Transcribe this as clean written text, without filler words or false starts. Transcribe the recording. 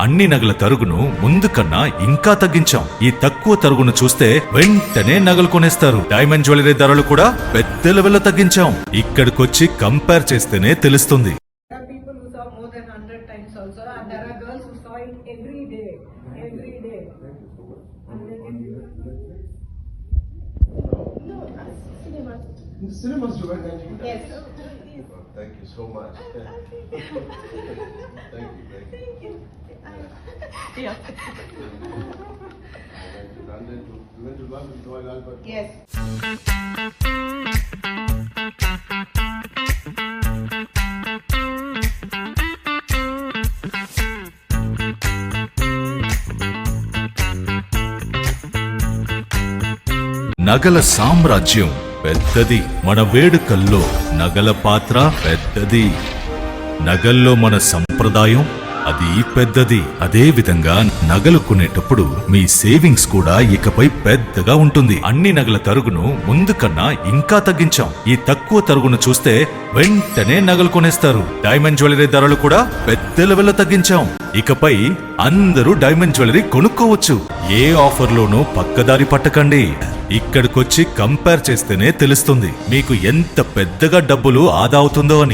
అన్ని నగల తరుగును ముందు కన్నా ఇంకా తగ్గించాం. ఈ తక్కువ తరుగును చూస్తే వెంటనే నగలు కొనేస్తారు. డైమండ్ జ్యువెలరీ ధరలు కూడా పెద్ద లెవెల్లో తగ్గించాం. ఇక్కడికొచ్చి కంపేర్ చేస్తేనే తెలుస్తుంది. Cinemas to right? Yes. Thank you so much. Thank you. Yeah. We went to London to Royal Albert. Yes. నగల సామ్రాజ్యం పెద్దది. మన వేడుకల్లో నగల పాత్ర పెద్దది. నగల్లో మన సంప్రదాయం అది పెద్దది. అదే విధంగా నగలు కొనేటప్పుడు మీ సేవింగ్స్ కూడా ఇకపై పెద్దగా ఉంటుంది. అన్ని నగల తరుగును ముందు కన్నా ఇంకా తగ్గించాం. ఈ తక్కువ తరుగును చూస్తే వెంటనే నగలు కొనేస్తారు. డైమండ్ జ్యువెలరీ ధరలు కూడా పెద్ద లెవెల్లో తగ్గించాం. ఇకపై అందరూ డైమండ్ జ్యువెలరీ కొనుక్కోవచ్చు. ఏ ఆఫర్లోనూ పక్కదారి పట్టకండి. ఇక్కడికొచ్చి కంపేర్ చేస్తేనే తెలుస్తుంది మీకు ఎంత పెద్దగా డబ్బులు ఆదా అవుతుందో అని.